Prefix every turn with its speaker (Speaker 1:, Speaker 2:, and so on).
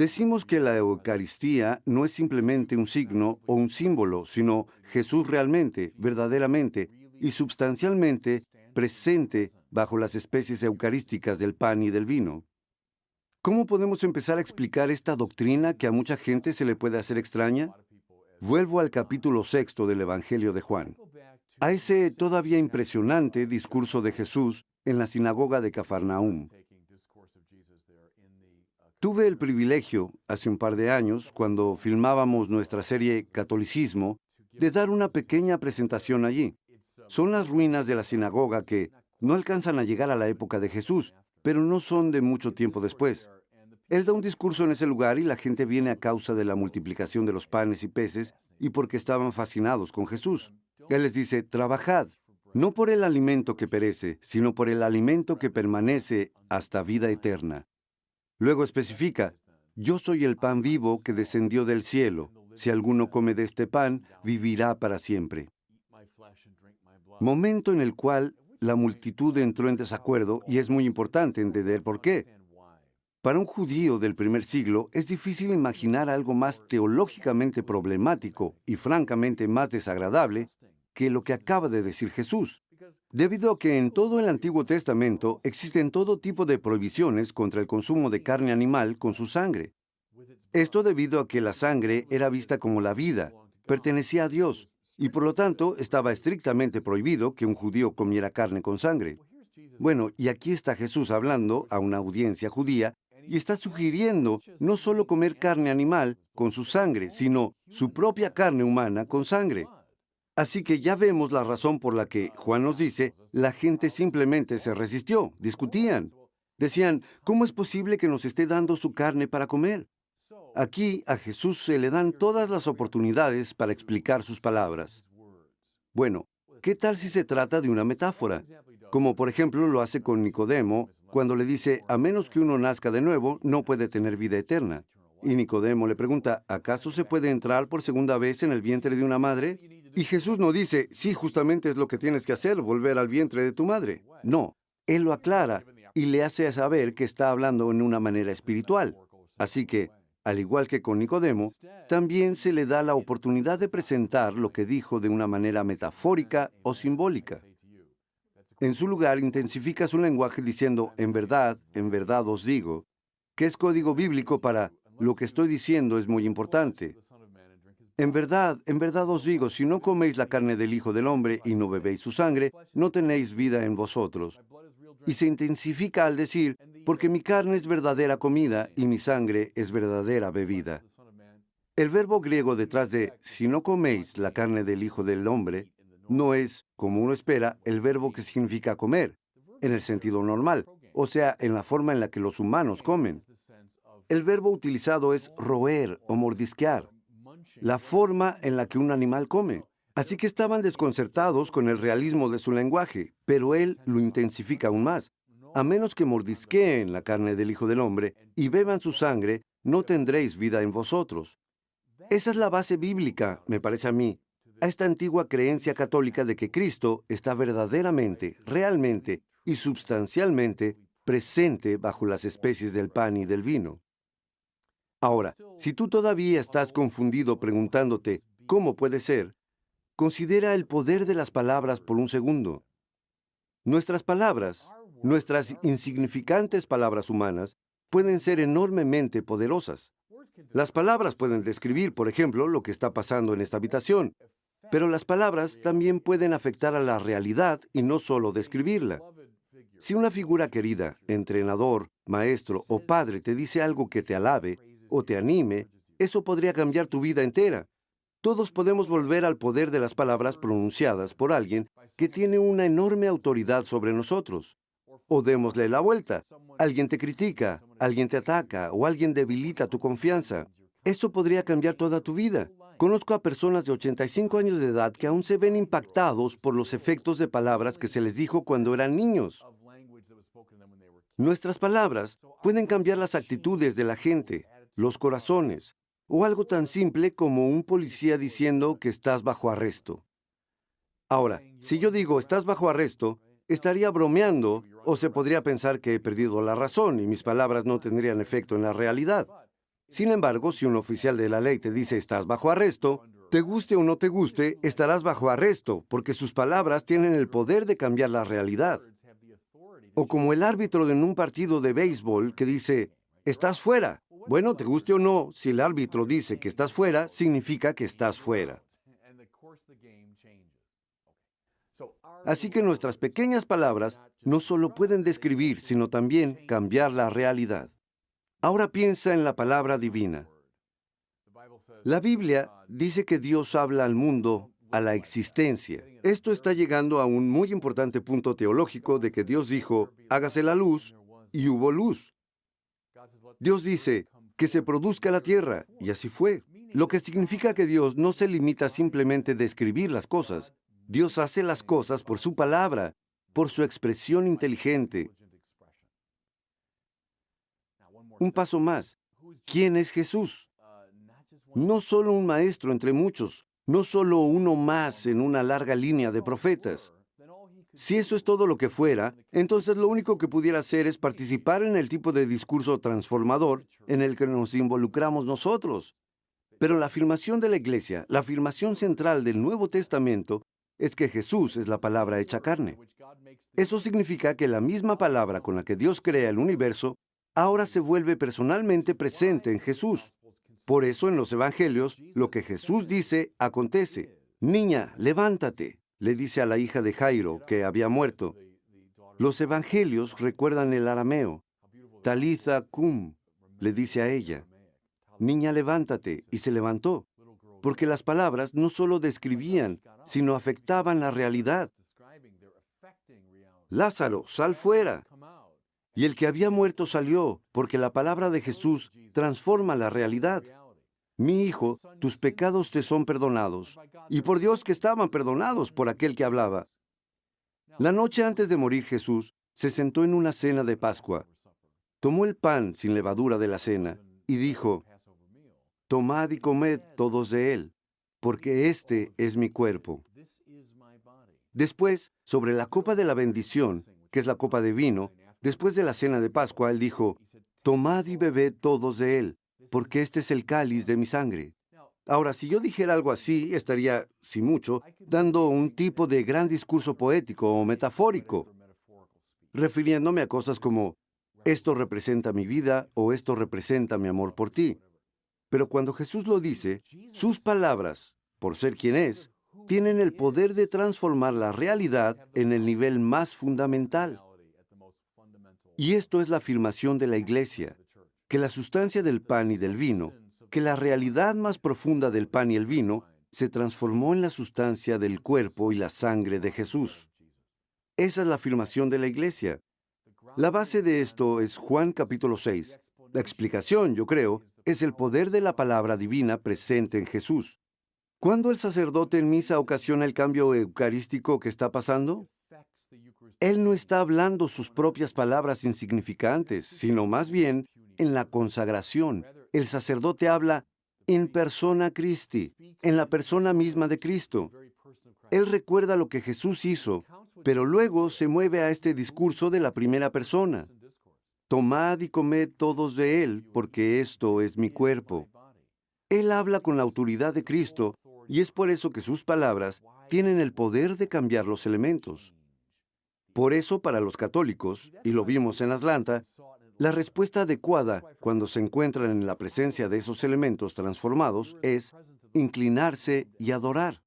Speaker 1: Decimos que la Eucaristía no es simplemente un signo o un símbolo, sino Jesús realmente, verdaderamente y substancialmente presente bajo las especies eucarísticas del pan y del vino. ¿Cómo podemos empezar a explicar esta doctrina que a mucha gente se le puede hacer extraña? Vuelvo al capítulo 6 del Evangelio de Juan, a ese todavía impresionante discurso de Jesús en la sinagoga de Cafarnaúm. Tuve el privilegio, hace un par de años, cuando filmábamos nuestra serie Catolicismo, de dar una pequeña presentación allí. Son las ruinas de la sinagoga que no alcanzan a llegar a la época de Jesús, pero no son de mucho tiempo después. Él da un discurso en ese lugar y la gente viene a causa de la multiplicación de los panes y peces y porque estaban fascinados con Jesús. Él les dice, trabajad, no por el alimento que perece, sino por el alimento que permanece hasta vida eterna. Luego especifica, yo soy el pan vivo que descendió del cielo. Si alguno come de este pan, vivirá para siempre. Momento en el cual la multitud entró en desacuerdo y es muy importante entender por qué. Para un judío del primer siglo es difícil imaginar algo más teológicamente problemático y francamente más desagradable que lo que acaba de decir Jesús, debido a que en todo el Antiguo Testamento existen todo tipo de prohibiciones contra el consumo de carne animal con su sangre. Esto debido a que la sangre era vista como la vida, pertenecía a Dios, y por lo tanto estaba estrictamente prohibido que un judío comiera carne con sangre. Bueno, y aquí está Jesús hablando a una audiencia judía y está sugiriendo no solo comer carne animal con su sangre, sino su propia carne humana con sangre. Así que ya vemos la razón por la que Juan nos dice, la gente simplemente se resistió, discutían. Decían, ¿cómo es posible que nos esté dando su carne para comer? Aquí a Jesús se le dan todas las oportunidades para explicar sus palabras. Bueno, ¿qué tal si se trata de una metáfora? Como por ejemplo lo hace con Nicodemo, cuando le dice, a menos que uno nazca de nuevo, no puede tener vida eterna. Y Nicodemo le pregunta, ¿acaso se puede entrar por segunda vez en el vientre de una madre? Y Jesús no dice, sí, justamente es lo que tienes que hacer, volver al vientre de tu madre. No, Él lo aclara y le hace saber que está hablando en una manera espiritual. Así que, al igual que con Nicodemo, también se le da la oportunidad de presentar lo que dijo de una manera metafórica o simbólica. En su lugar, intensifica su lenguaje diciendo, en verdad os digo, que es código bíblico para lo que estoy diciendo es muy importante. En verdad os digo, si no coméis la carne del Hijo del Hombre y no bebéis su sangre, no tenéis vida en vosotros. Y se intensifica al decir, porque mi carne es verdadera comida y mi sangre es verdadera bebida. El verbo griego detrás de si no coméis la carne del Hijo del Hombre no es, como uno espera, el verbo que significa comer, en el sentido normal, o sea, en la forma en la que los humanos comen. El verbo utilizado es roer o mordisquear, la forma en la que un animal come. Así que estaban desconcertados con el realismo de su lenguaje, pero él lo intensifica aún más. A menos que mordisqueen la carne del Hijo del Hombre y beban su sangre, no tendréis vida en vosotros. Esa es la base bíblica, me parece a mí, a esta antigua creencia católica de que Cristo está verdaderamente, realmente y substancialmente presente bajo las especies del pan y del vino. Ahora, si tú todavía estás confundido preguntándote, ¿cómo puede ser? Considera el poder de las palabras por un segundo. Nuestras palabras, nuestras insignificantes palabras humanas, pueden ser enormemente poderosas. Las palabras pueden describir, por ejemplo, lo que está pasando en esta habitación, pero las palabras también pueden afectar a la realidad y no solo describirla. Si una figura querida, entrenador, maestro o padre te dice algo que te alabe o te anime, eso podría cambiar tu vida entera. Todos podemos volver al poder de las palabras pronunciadas por alguien que tiene una enorme autoridad sobre nosotros. O démosle la vuelta. Alguien te critica, alguien te ataca o alguien debilita tu confianza. Eso podría cambiar toda tu vida. Conozco a personas de 85 años de edad que aún se ven impactados por los efectos de palabras que se les dijo cuando eran niños. Nuestras palabras pueden cambiar las actitudes de la gente, los corazones, o algo tan simple como un policía diciendo que estás bajo arresto. Ahora, si yo digo estás bajo arresto, estaría bromeando o se podría pensar que he perdido la razón y mis palabras no tendrían efecto en la realidad. Sin embargo, si un oficial de la ley te dice estás bajo arresto, te guste o no te guste, estarás bajo arresto, porque sus palabras tienen el poder de cambiar la realidad. O como el árbitro en un partido de béisbol que dice, estás fuera. Bueno, te guste o no, si el árbitro dice que estás fuera, significa que estás fuera. Así que nuestras pequeñas palabras no solo pueden describir, sino también cambiar la realidad. Ahora piensa en la palabra divina. La Biblia dice que Dios habla al mundo, a la existencia. Esto está llegando a un muy importante punto teológico de que Dios dijo, hágase la luz, y hubo luz. Dios dice, que se produzca la tierra, y así fue. Lo que significa que Dios no se limita simplemente a describir las cosas. Dios hace las cosas por su palabra, por su expresión inteligente. Un paso más. ¿Quién es Jesús? No solo un maestro entre muchos, no solo uno más en una larga línea de profetas. Si eso es todo lo que fuera, entonces lo único que pudiera hacer es participar en el tipo de discurso transformador en el que nos involucramos nosotros. Pero la afirmación de la Iglesia, la afirmación central del Nuevo Testamento, es que Jesús es la palabra hecha carne. Eso significa que la misma palabra con la que Dios crea el universo, ahora se vuelve personalmente presente en Jesús. Por eso en los Evangelios, lo que Jesús dice, acontece. Niña, levántate, le dice a la hija de Jairo, que había muerto. Los Evangelios recuerdan el arameo. Talitha cum, le dice a ella. Niña, levántate, y se levantó. Porque las palabras no solo describían, sino afectaban la realidad. Lázaro, sal fuera. Y el que había muerto salió, porque la palabra de Jesús transforma la realidad. Mi hijo, tus pecados te son perdonados. Y por Dios que estaban perdonados por aquel que hablaba. La noche antes de morir Jesús se sentó en una cena de Pascua. Tomó el pan sin levadura de la cena y dijo, tomad y comed todos de él, porque este es mi cuerpo. Después, sobre la copa de la bendición, que es la copa de vino, después de la cena de Pascua, él dijo, tomad y bebed todos de él, porque este es el cáliz de mi sangre. Ahora, si yo dijera algo así, estaría, si mucho, dando un tipo de gran discurso poético o metafórico, refiriéndome a cosas como, esto representa mi vida o esto representa mi amor por ti. Pero cuando Jesús lo dice, sus palabras, por ser quien es, tienen el poder de transformar la realidad en el nivel más fundamental. Y esto es la afirmación de la Iglesia, que la sustancia del pan y del vino, que la realidad más profunda del pan y el vino, se transformó en la sustancia del cuerpo y la sangre de Jesús. Esa es la afirmación de la Iglesia. La base de esto es Juan capítulo 6. La explicación, yo creo, es el poder de la palabra divina presente en Jesús. ¿Cuándo el sacerdote en misa ocasiona el cambio eucarístico que está pasando? Él no está hablando sus propias palabras insignificantes, sino más bien en la consagración. El sacerdote habla in persona Christi, en la persona misma de Cristo. Él recuerda lo que Jesús hizo, pero luego se mueve a este discurso de la primera persona. Tomad y comed todos de él, porque esto es mi cuerpo. Él habla con la autoridad de Cristo, y es por eso que sus palabras tienen el poder de cambiar los elementos. Por eso, para los católicos, y lo vimos en Atlanta, la respuesta adecuada cuando se encuentran en la presencia de esos elementos transformados es inclinarse y adorar.